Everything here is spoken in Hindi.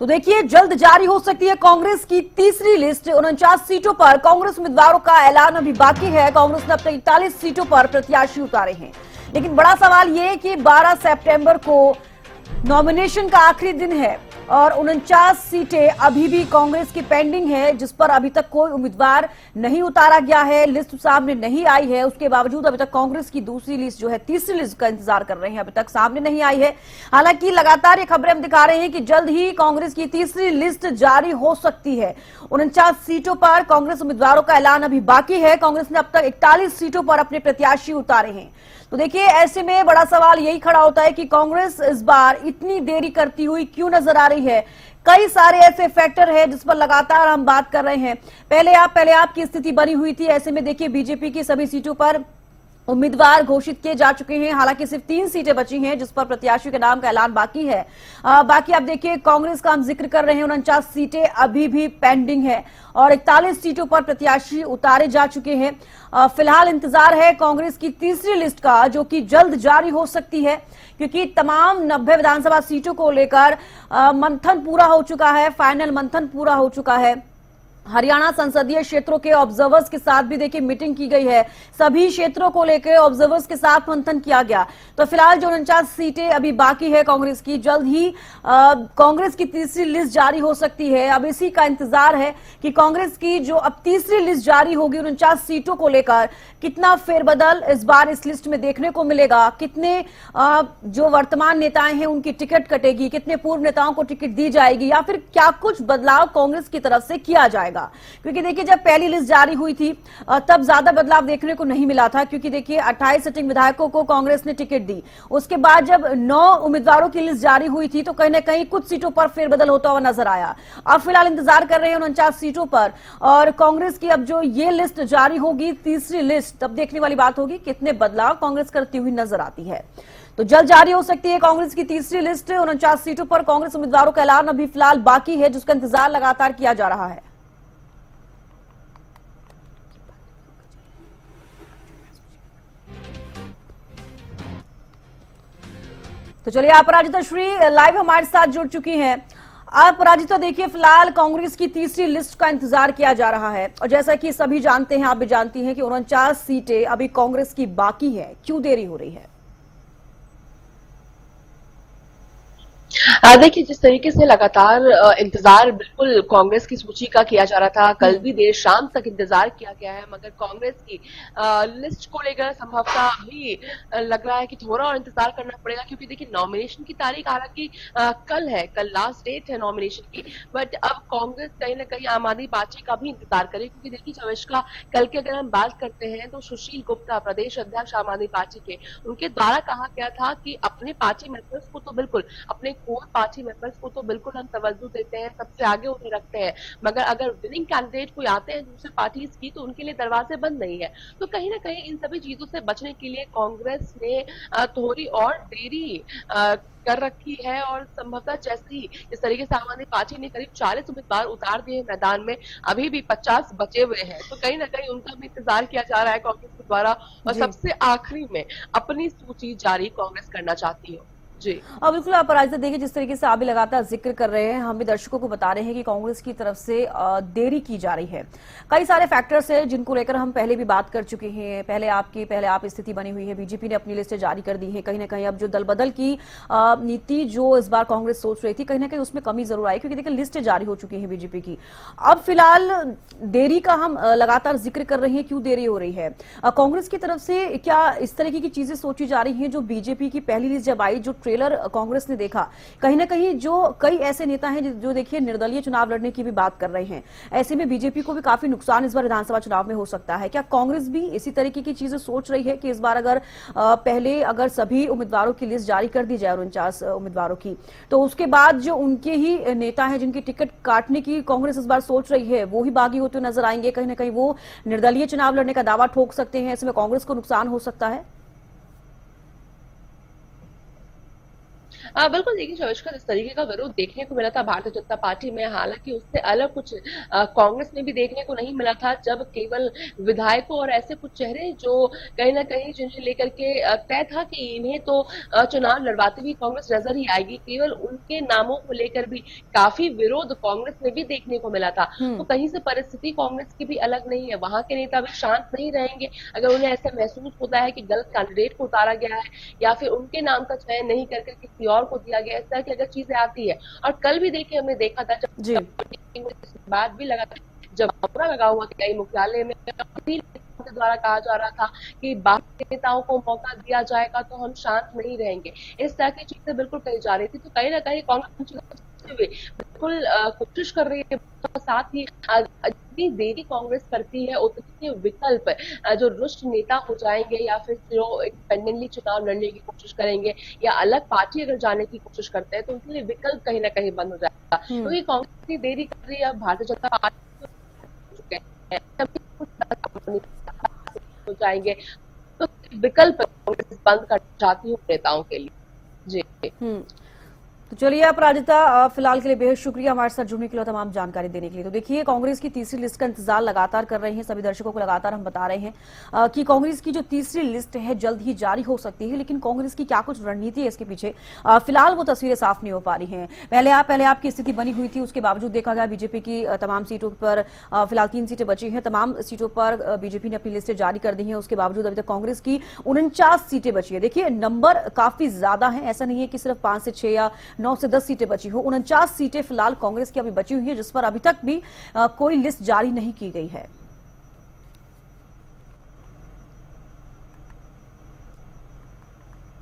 तो देखिए, जल्द जारी हो सकती है कांग्रेस की तीसरी लिस्ट। 49 सीटों पर कांग्रेस उम्मीदवारों का ऐलान अभी बाकी है। कांग्रेस ने अब तक 41 सीटों पर प्रत्याशी उतारे हैं, लेकिन बड़ा सवाल ये कि 12 सितंबर को नॉमिनेशन का आखिरी दिन है और 49 सीटें अभी भी कांग्रेस की पेंडिंग है, जिस पर अभी तक कोई उम्मीदवार नहीं उतारा गया है, लिस्ट सामने नहीं आई है। उसके बावजूद अभी तक कांग्रेस की दूसरी लिस्ट जो है, तीसरी लिस्ट का इंतजार कर रहे हैं, अभी तक सामने नहीं आई है। हालांकि लगातार ये खबरें हम दिखा रहे हैं कि जल्द ही कांग्रेस की तीसरी लिस्ट जारी हो सकती है। 49 सीटों पर कांग्रेस उम्मीदवारों का ऐलान अभी बाकी है। कांग्रेस ने अब तक 41 सीटों पर अपने प्रत्याशी उतारे हैं। तो देखिए, ऐसे में बड़ा सवाल यही खड़ा होता है कि कांग्रेस इस बार इतनी देरी करती हुई क्यों नजर आ रही है। कई सारे ऐसे फैक्टर हैं जिस पर लगातार हम बात कर रहे हैं। पहले आप की स्थिति बनी हुई थी। ऐसे में देखिए, बीजेपी की सभी सीटों पर उम्मीदवार घोषित किए जा चुके हैं। हालांकि सिर्फ 3 सीटें बची हैं जिस पर प्रत्याशियों के नाम का ऐलान बाकी है। बाकी आप देखिए, कांग्रेस का हम जिक्र कर रहे हैं, 49 सीटें अभी भी पेंडिंग है और 41 सीटों पर प्रत्याशी उतारे जा चुके हैं। फिलहाल इंतजार है कांग्रेस की तीसरी लिस्ट का, जो कि जल्द जारी हो सकती है, क्योंकि तमाम 90 विधानसभा सीटों को लेकर मंथन पूरा हो चुका है, फाइनल मंथन पूरा हो चुका है। हरियाणा संसदीय क्षेत्रों के ऑब्जर्वर्स के साथ भी देखिए मीटिंग की गई है। सभी क्षेत्रों को लेकर ऑब्जर्वर्स के साथ मंथन किया गया। तो फिलहाल जो 49 सीटें अभी बाकी है कांग्रेस की, जल्द ही कांग्रेस की तीसरी लिस्ट जारी हो सकती है। अब इसी का इंतजार है कि कांग्रेस की जो अब तीसरी लिस्ट जारी होगी 49 सीटों को लेकर, कितना फेरबदल इस बार इस लिस्ट में देखने को मिलेगा, कितने जो वर्तमान नेताएं हैं उनकी टिकट कटेगी, कितने पूर्व नेताओं को टिकट दी जाएगी, या फिर क्या कुछ बदलाव कांग्रेस की तरफ से किया जाएगा। क्योंकि देखिए, जब पहली लिस्ट जारी हुई थी तब ज्यादा बदलाव देखने को नहीं मिला था, क्योंकि देखिए 28 सिटिंग विधायकों को कांग्रेस ने टिकट दी। उसके बाद जब 9 उम्मीदवारों की लिस्ट जारी हुई थी तो कहीं ना कहीं कुछ सीटों पर फेरबदल होता हुआ नजर आया। अब फिलहाल इंतजार कर रहे हैं 49 सीटों पर, और कांग्रेस की अब जो ये लिस्ट जारी होगी, तीसरी लिस्ट, तब देखने वाली बात होगी कितने बदलाव कांग्रेस करती हुई नजर आती है। तो जल्द जारी हो सकती है कांग्रेस की तीसरी लिस्ट। 49 सीटों पर कांग्रेस उम्मीदवारों का ऐलान अभी फिलहाल बाकी है, जिसका इंतजार लगातार किया जा रहा है। तो चलिए, अपराजिता श्री लाइव हमारे साथ जुड़ चुकी हैं। अपराजिता, देखिए फिलहाल कांग्रेस की तीसरी लिस्ट का इंतजार किया जा रहा है, और जैसा कि सभी जानते हैं, आप भी जानती हैं कि 49 सीटें अभी कांग्रेस की बाकी है। क्यों देरी हो रही है? देखिए, जिस तरीके से लगातार इंतजार बिल्कुल कांग्रेस की सूची का किया जा रहा था, कल भी देर शाम तक इंतजार किया गया है, मगर कांग्रेस की लिस्ट को लेकर संभवतः अभी लग रहा है कि थोड़ा और इंतजार करना पड़ेगा, क्योंकि देखिए नॉमिनेशन की तारीख हालांकि कल है, कल लास्ट डेट है नॉमिनेशन की, बट अब कांग्रेस कहीं ना कहीं आम आदमी पार्टी का भी इंतजार करे, क्योंकि देखिए चविष्का कल की अगर हम बात करते हैं तो सुशील गुप्ता, प्रदेश अध्यक्ष आम आदमी पार्टी के, उनके द्वारा कहा गया था कि अपने पार्टी मेंबर्स को तो बिल्कुल, अपने कोर पार्टी मेंबर्स को तो बिल्कुल हम तवज्जो देते हैं, सबसे आगे उन्हें रखते हैं, मगर अगर विनिंग कैंडिडेट कोई आते हैं दूसरे पार्टीज की, तो उनके लिए दरवाजे बंद नहीं है। तो कहीं ना कहीं इन सभी चीजों से बचने के लिए कांग्रेस ने थोड़ी और देरी कर रखी है, और संभवतः जैसे ही इस तरीके से आम आदमी पार्टी ने करीब 40 उम्मीदवार उतार दिए मैदान में, अभी भी 50 बचे हुए हैं, तो कहीं ना कहीं उनका भी इंतजार किया जा रहा है कांग्रेस के द्वारा, और सबसे आखिरी में अपनी सूची जारी कांग्रेस करना चाहती है। जी बिल्कुल, आप राजनीति देखिए, जिस तरीके से आप भी लगातार जिक्र कर रहे हैं, हम भी दर्शकों को बता रहे हैं कि कांग्रेस की तरफ से देरी की जा रही है। कई सारे फैक्टर्स हैं जिनको लेकर हम पहले भी बात कर चुके हैं। पहले आप स्थिति बनी हुई है, बीजेपी ने अपनी लिस्ट जारी कर दी है। कहीं ना कहीं अब जो दल बदल की नीति जो इस बार कांग्रेस सोच रही थी, कहीं ना कहीं उसमें कमी जरूर आई, क्योंकि देखिए लिस्ट जारी हो चुकी है बीजेपी की। अब फिलहाल देरी का हम लगातार जिक्र कर रहे हैं, क्यों देरी हो रही है? कांग्रेस की तरफ से क्या इस तरीके की चीजें सोची जा रही हैं? जो बीजेपी की पहली लिस्ट जब आई, जो ट्रेलर कांग्रेस ने देखा, कहीं ना कहीं जो कई ऐसे नेता हैं जो देखिए निर्दलीय चुनाव लड़ने की भी बात कर रहे हैं, ऐसे में बीजेपी को भी काफी नुकसान इस बार विधानसभा चुनाव में हो सकता है। क्या कांग्रेस भी इसी तरीके की चीजें सोच रही है कि इस बार अगर सभी उम्मीदवारों की लिस्ट जारी कर दी जाए, 49 उम्मीदवारों की, तो उसके बाद जो उनके ही नेता हैं जिनकी टिकट काटने की कांग्रेस इस बार सोच रही है, वो ही बागी होते नजर आएंगे, कहीं ना कहीं वो निर्दलीय चुनाव लड़ने का दावा ठोक सकते हैं। इसमें कांग्रेस को नुकसान हो सकता है। बिल्कुल देखिए शविष्कर इस तरीके का विरोध देखने को मिला था भारतीय जनता पार्टी में, हालांकि उससे अलग कुछ कांग्रेस में भी देखने को नहीं मिला था, जब केवल विधायकों और ऐसे कुछ चेहरे जो कहीं ना कहीं जिन्हें लेकर के तय था कि इन्हें तो चुनाव लड़वाती हुई कांग्रेस नजर ही आएगी, केवल उनके नामों को लेकर भी काफी विरोध कांग्रेस में भी देखने को मिला था। तो कहीं से परिस्थिति कांग्रेस की भी अलग नहीं है, वहां के नेता भी शांत नहीं रहेंगे अगर उन्हें ऐसा महसूस होता है कि गलत कैंडिडेट को उतारा गया है या फिर उनके नाम का चयन नहीं करके किसी और को दिया गया, इस तरह की अगर चीजें आती है। और कल भी देखिए हमने देखा था जी। जब बाद भी लगा था, जब पूरा लगा हुआ था कई मुख्यालय में के द्वारा कहा जा रहा था कि बाकी नेताओं को मौका दिया जाएगा तो हम शांत नहीं रहेंगे, इस तरह की चीजें बिल्कुल कही जा रही थी। तो कहीं ना कहीं कांग्रेस बिल्कुल कोशिश कर रही है, साथ ही जितनी देरी कांग्रेस करती है उतने विकल्प जो रुष्ट नेता हो जाएंगे या फिर जो इंडिपेंडेंटली चुनाव लड़ने की कोशिश करेंगे या अलग पार्टी अगर जाने की कोशिश करते हैं तो उनके लिए विकल्प कहीं ना कहीं बंद हो जाएगा। क्योंकि कांग्रेस इतनी देरी कर रही है, भारतीय जनता पार्टी हो चुके हैं हो जाएंगे, तो विकल्प कांग्रेस बंद कर जाती है नेताओं के लिए। जी तो चलिए अपराजिता, फिलहाल के लिए बेहद शुक्रिया हमारे साथ जुड़ने के लिए, तमाम जानकारी देने के लिए। तो देखिए कांग्रेस की तीसरी लिस्ट का इंतजार लगातार कर रहे हैं सभी दर्शकों को, लगातार हम बता रहे हैं कि कांग्रेस की जो तीसरी लिस्ट है जल्द ही जारी हो सकती है, लेकिन कांग्रेस की क्या कुछ रणनीति है इसके पीछे, फिलहाल वो तस्वीरें साफ नहीं हो पा रही हैं। पहले आपकी स्थिति बनी हुई थी, उसके बावजूद देखा गया बीजेपी की तमाम सीटों पर फिलहाल 3 सीटें बची हैं, तमाम सीटों पर बीजेपी ने अपनी लिस्टें जारी कर दी हैं। उसके बावजूद अभी तक कांग्रेस की 49 सीटें बची है। देखिए नंबर काफी ज्यादा है, ऐसा नहीं है कि सिर्फ 5 से 6 या 9 से 10 सीटें बची हो। 49 सीटें फिलहाल कांग्रेस की अभी बची हुई है, जिस पर अभी तक भी कोई लिस्ट जारी नहीं की गई है।